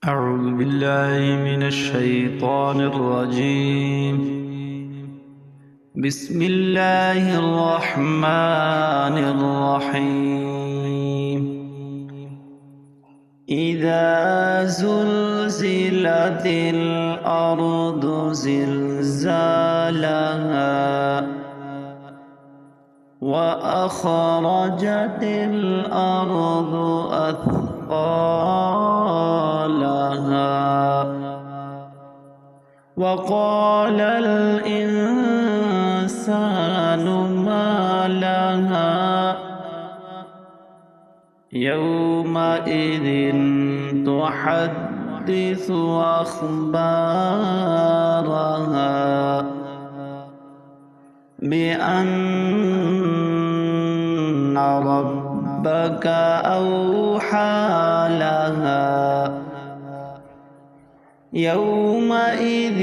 أعوذ بالله من الشيطان الرجيم. بسم الله الرحمن الرحيم. إذا زلزلت الأرض زلزالها وأخرجت الأرض أثقالها وقال الإنسان ما لها يومئذ تحدث أخبارها بأن ربك أوحى لها يومئذ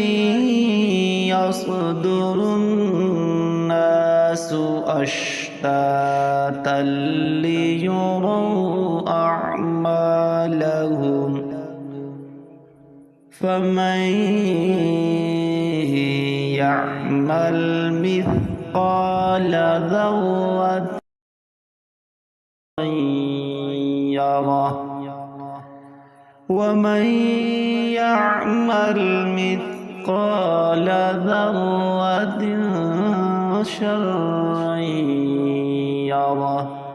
يصدر الناس أشتاتا ليروا أعمالهم فمن يعمل مثقال ذرة يره ومن يعمل مثقال ذرة شرا يره